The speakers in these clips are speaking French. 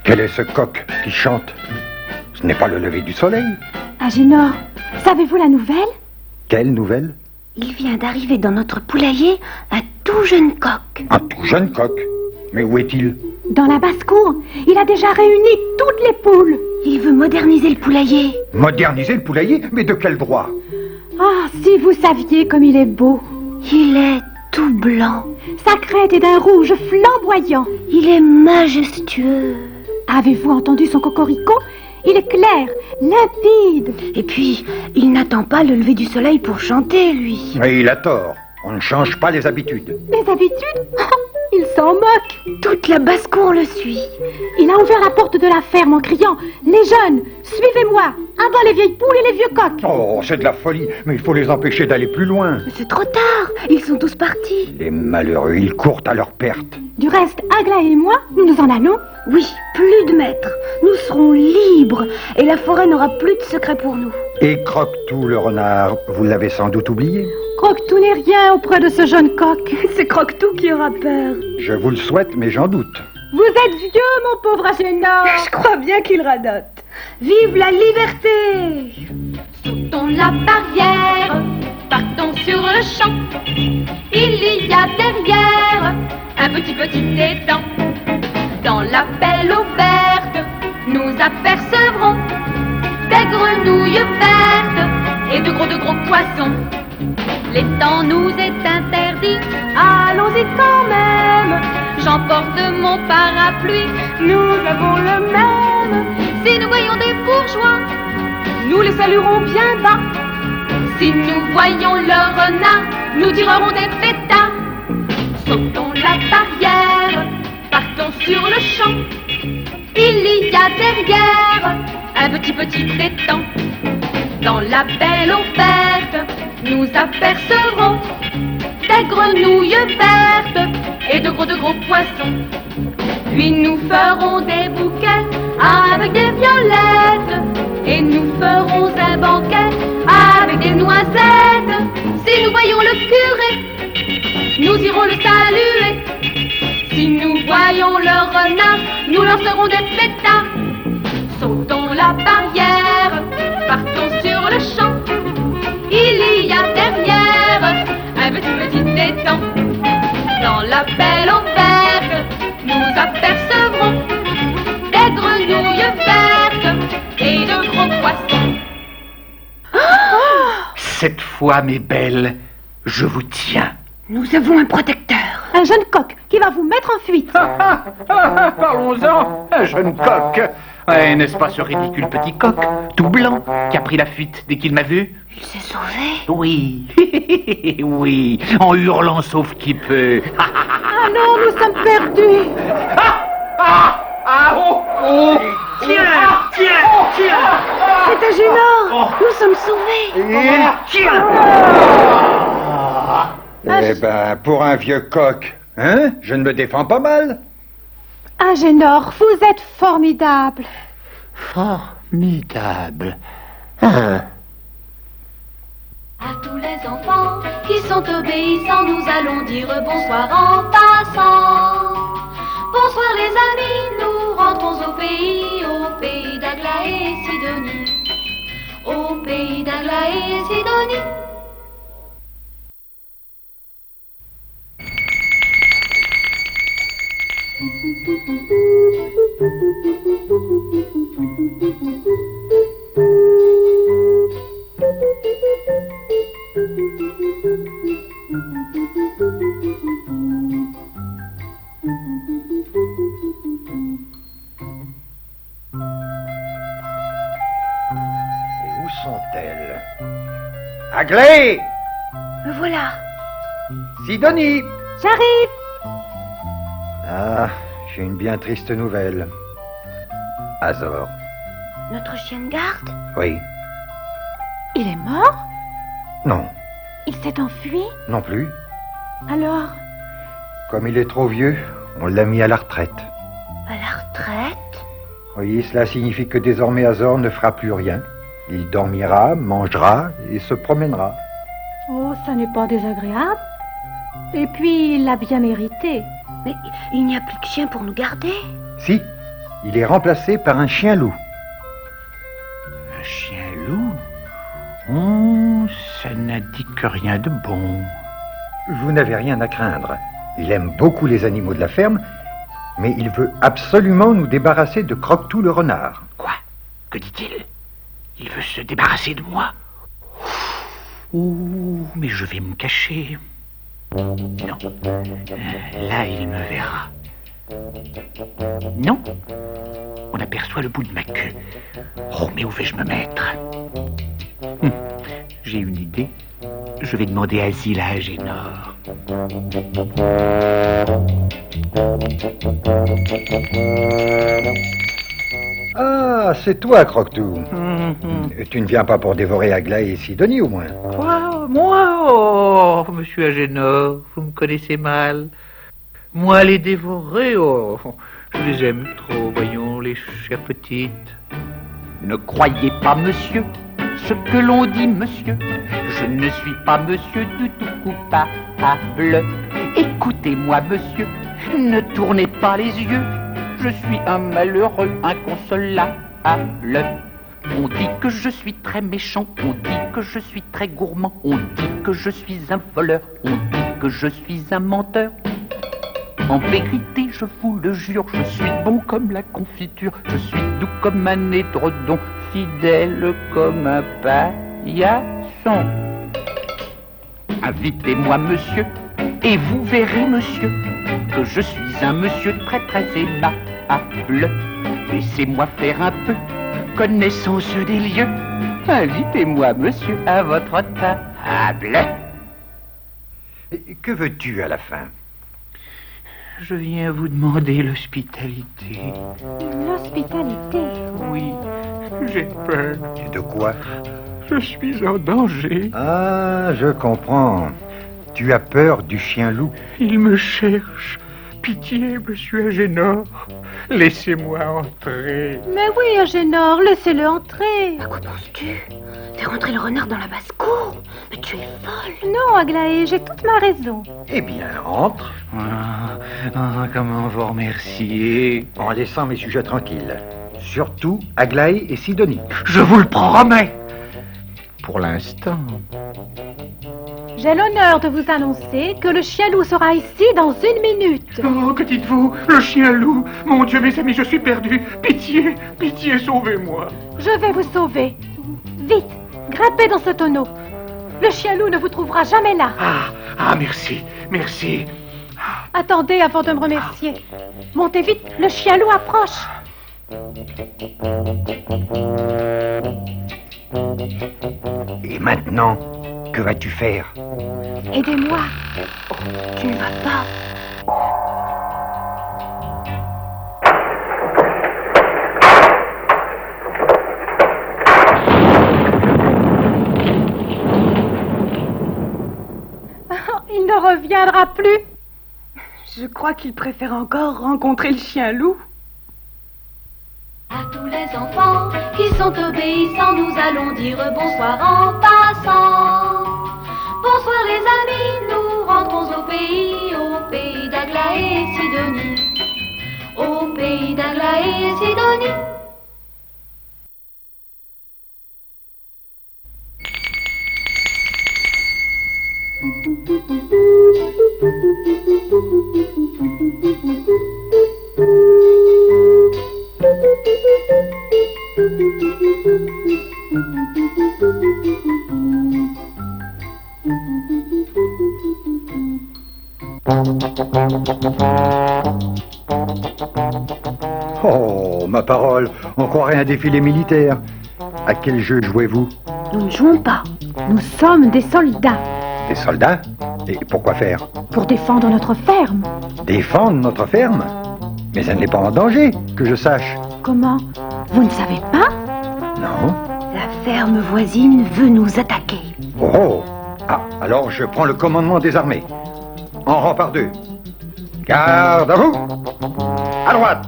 Quel est ce coq qui chante? Ce n'est pas le lever du soleil. Agénor, savez-vous la nouvelle? Quelle nouvelle? Il vient d'arriver dans notre poulailler un tout jeune coq. Un tout jeune coq? Mais où est-il? Dans la basse-cour, il a déjà réuni toutes les poules. Il veut moderniser le poulailler. Moderniser le poulailler? Mais de quel droit? Ah, si vous saviez comme il est beau. Il est tout blanc. Sa crête est d'un rouge flamboyant. Il est majestueux. Avez-vous entendu son cocorico? Il est clair, limpide. Et puis, il n'attend pas le lever du soleil pour chanter, lui. Mais il a tort. On ne change pas les habitudes. Les habitudes? Il s'en moque. Toute la basse-cour le suit. Il a ouvert la porte de la ferme en criant « Les jeunes, suivez-moi! Avant les vieilles poules et les vieux coqs !» Oh, c'est de la folie. Mais il faut les empêcher d'aller plus loin. C'est trop tard. Ils sont tous partis. Les malheureux, ils courent à leur perte. Du reste, Aglaé et moi, nous nous en allons. Oui, plus de maîtres. Nous serons libres et la forêt n'aura plus de secret pour nous. Et Croque-Tout, le renard, vous l'avez sans doute oublié. Croque-Tout n'est rien auprès de ce jeune coq. C'est Croque-Tout qui aura peur. Je vous le souhaite, mais j'en doute. Vous êtes vieux, mon pauvre Agénor. Je crois bien qu'il radote. Vive la liberté! Sautons la barrière, partons sur le champ. Il y a derrière un petit étang. Dans la belle eau verte, nous apercevrons des grenouilles vertes et de gros poissons. L'étang nous est interdit, allons-y quand même. J'emporte mon parapluie, nous avons le même. Si nous voyons des bourgeois, nous les saluerons bien bas. Si nous voyons le renard, nous tirerons des pétards. Sautons la barrière, partons sur le champ. Il y a derrière un petit étang. Dans la belle eau verte, nous apercevrons des grenouilles vertes et de gros poissons. Puis nous ferons des bouquets avec des violettes et nous ferons un banquet avec des noisettes. Si nous voyons le curé, nous irons le saluer. Si nous voyons le renard, nous lancerons des pétards. Sautons la barrière, partons sur le champ. Il y a derrière un petit étang. Dans la belle eau verte, nous apercevrons des grenouilles vertes et de gros poissons. Cette fois, mes belles, je vous tiens. Nous avons un protecteur. Un jeune coq qui va vous mettre en fuite. Parlons-en, un jeune coq. Ouais, n'est-ce pas ce ridicule petit coq, tout blanc, qui a pris la fuite dès qu'il m'a vu? Il s'est sauvé. Oui, oui, en hurlant sauf qui peut. Ah non, nous sommes perdus. Tiens. C'est Agénor. Nous sommes sauvés. Tiens. Eh ben, pour un vieux coq, hein? Je ne me défends pas mal. Agénor, vous êtes formidable. Formidable. À tous les enfants qui sont obéissants, nous allons dire bonsoir en passant. Bonsoir les amis, nous rentrons au pays d'Aglaé et Sidonie. Au pays d'Aglaé et Sidonie. Et où sont-elles? Aglaé! Me voilà. Sidonie! J'arrive. Ah, j'ai une bien triste nouvelle. Azor. Notre chien de garde? Oui. Il est mort? Non, Il s'est enfui? non plus. Alors? Comme il est trop vieux, on l'a mis à la retraite. À la retraite? Oui, cela signifie que désormais Azor ne fera plus rien. Il dormira, mangera et se promènera. Oh, ça n'est pas désagréable. Et puis, il l'a bien mérité. Mais il n'y a plus de chien pour nous garder. Si, il est remplacé par un chien-loup. Un chien-loup? Oh, ça n'indique rien de bon. Vous n'avez rien à craindre. Il aime beaucoup les animaux de la ferme, mais il veut absolument nous débarrasser de Croque-Tout le renard. Quoi? Que dit-il? Il veut se débarrasser de moi? Ouh, mais je vais me cacher. Non, là il me verra. Non, on aperçoit le bout de ma queue. Oh, mais où vais-je me mettre? J'ai une idée. Je vais demander asile à Agénor. Ah, c'est toi, Croque-Tout. Tu ne viens pas pour dévorer Aglaé et Sidonie, au moins. Quoi? Moi? Oh, monsieur Agénor, vous me connaissez mal. Moi, les dévorer, oh, je les aime trop, voyons, les chères petites. Ne croyez pas, monsieur, ce que l'on dit, monsieur. Je ne suis pas monsieur du tout coupable. Écoutez-moi, monsieur, ne tournez pas les yeux. Je suis un malheureux inconsolable. On dit que je suis très méchant, on dit que je suis très gourmand, on dit que je suis un voleur, on dit que je suis un menteur. En vérité, je vous le jure, je suis bon comme la confiture, je suis doux comme un édredon, fidèle comme un paillasson. Invitez-moi, monsieur, et vous verrez, monsieur, que je suis un monsieur très très aimable. Laissez-moi faire un peu connaissance des lieux. Invitez-moi, monsieur, à votre table. Et que veux-tu à la fin? Je viens vous demander l'hospitalité. L'hospitalité? Oui, j'ai peur. Et de quoi? Je suis en danger. Ah, je comprends. Tu as peur du chien-loup. Il me cherche. Pitié, monsieur Agénor. Laissez-moi entrer. Mais oui, Agénor, laissez-le entrer. À quoi penses-tu? Faire rentrer le renard dans la basse-cour? Mais tu es folle. Non, Aglaé, j'ai toute ma raison. Eh bien, entre, Comment vous remercier? en laissant mes sujets tranquilles. Surtout Aglaé et Sidonie. Je vous le promets. Pour l'instant. J'ai l'honneur de vous annoncer que le chien-loup sera ici dans 1 minute. Oh, que dites-vous? Le chien-loup? Mon Dieu, mes amis, je suis perdu. Pitié, pitié, sauvez-moi. Je vais vous sauver. Vite, grimpez dans ce tonneau. Le chien-loup ne vous trouvera jamais là. Merci, merci. Attendez avant de me remercier. Montez vite, le chien-loup approche. Et maintenant, que vas-tu faire? Aidez-moi. Tu ne vas pas. Il ne reviendra plus. Je crois qu'il préfère encore rencontrer le chien-loup. À tous les enfants qui sont obéissants, nous allons dire bonsoir en passant. Bonsoir les amis, nous rentrons au pays d'Aglaé et Sidonie. Au pays d'Aglaé et Sidonie. Oh, ma parole, on croirait un défilé militaire. À quel jeu jouez-vous? Nous ne jouons pas. Nous sommes des soldats Des soldats? Et pourquoi faire? pour défendre notre ferme. Défendre notre ferme? Mais elle n'est pas en danger, que je sache. Comment? Vous ne savez pas? Non? La ferme voisine veut nous attaquer. Oh! Ah, alors je prends le commandement des armées. En rang par deux. Garde à vous! À droite!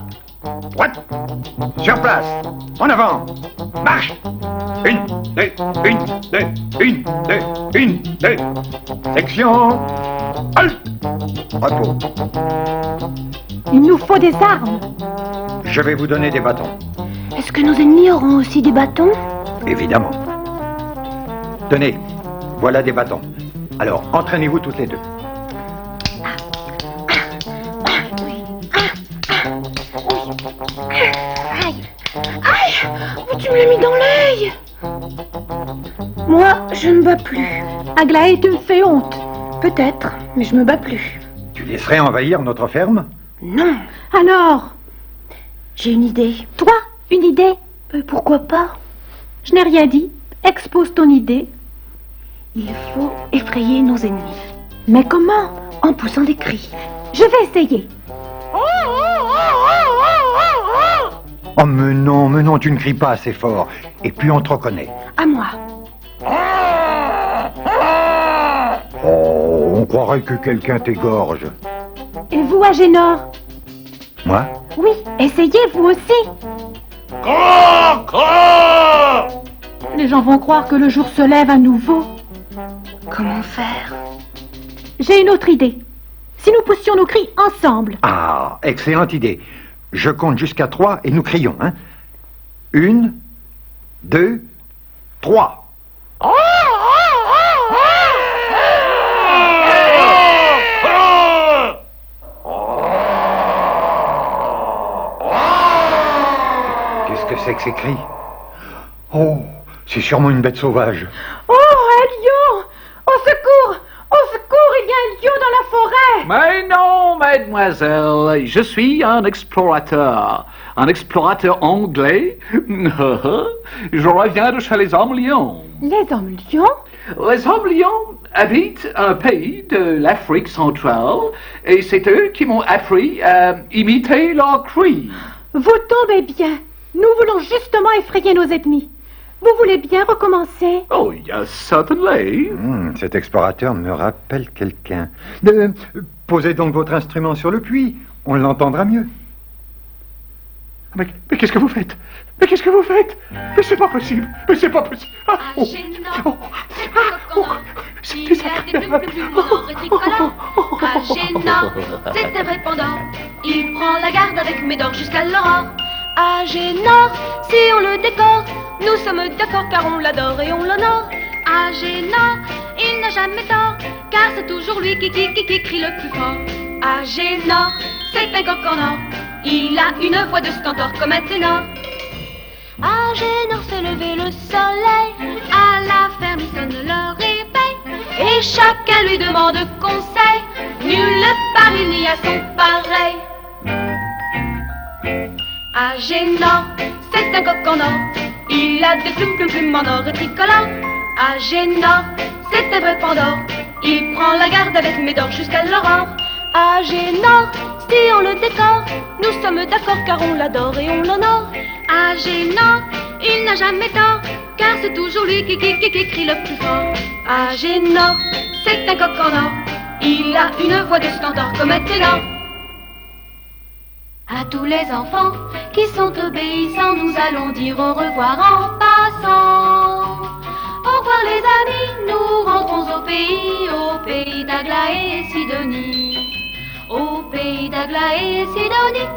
Droite! Sur place! En avant! Marche! Une, deux, une, deux. Section! Halt! Repos. Il nous faut des armes. Je vais vous donner des bâtons. Est-ce que nos ennemis auront aussi des bâtons? Évidemment. Tenez, voilà des bâtons. Alors, entraînez-vous toutes les deux. Aïe! Aïe! Oh, tu me l'as mis dans l'œil! Moi, je ne me bats plus. Aglaé, tu me fais honte. Peut-être, mais je me bats plus. Tu laisserais envahir notre ferme? Non, Alors, j'ai une idée. toi, une idée? Pourquoi pas? Je n'ai rien dit. Expose ton idée. Il faut effrayer nos ennemis. Mais comment? En poussant des cris. Je vais essayer. Oh, mais non, tu ne cries pas assez fort. Et puis on te reconnaît. À moi. Oh, on croirait que quelqu'un t'égorge. Et vous, Agénor? Moi? Oui, essayez vous aussi. Les gens vont croire que le jour se lève à nouveau. Comment faire? J'ai une autre idée. Si nous poussions nos cris ensemble. Ah, excellente idée. Je compte jusqu'à 3 et nous crions, hein. 1, 2, 3. Qu'est-ce que c'est que ces cris? Oh, c'est sûrement une bête sauvage. Oh, un lion! Au secours! Au secours, il y a un lion dans la forêt! Mais non, mademoiselle, je suis un explorateur anglais. Je reviens de chez les hommes lions. Les hommes lions? Les hommes lions habitent un pays de l'Afrique centrale et c'est eux qui m'ont appris à imiter leurs cris. Vous tombez bien. Nous voulons justement effrayer nos ennemis. Vous voulez bien recommencer? Oh, yes, certainly. Cet explorateur me rappelle quelqu'un. Posez donc votre instrument sur le puits. On l'entendra mieux. Mais qu'est-ce que vous faites? Mais qu'est-ce que vous faites? Mais c'est pas possible. Mais c'est pas possible. Ah, oh, oh, Il y a des plumes monors et tricolores. Agénor, c'est un vrai pendant. Il prend la garde avec Médor jusqu'à l'aurore. Agénor, si on le décore, nous sommes d'accord car on l'adore et on l'honore. Agénor, il n'a jamais tort, car c'est toujours lui qui crie le plus fort. Agénor, c'est un coq en or, il a une voix de stentor comme un ténor. Agénor fait lever le soleil, à la ferme il sonne le réveil, et chacun lui demande conseil, nulle part il n'y a son pareil. Agénor, c'est un coq en or, il a des plumes en or et tricolores. Agénor, c'est un vrai Pandore, il prend la garde avec Médor jusqu'à l'aurore. Agénor, si on le décore, nous sommes d'accord car on l'adore et on l'honore. Agénor, il n'a jamais tort, car c'est toujours lui qui crie le plus fort. Agénor, c'est un coq en or, il a une voix de stentor comme un ténor. À tous les enfants qui sont obéissants, nous allons dire au revoir en passant. Au revoir les amis, nous rentrons au pays d'Aglaé et Sidonie. Au pays d'Aglaé et Sidonie.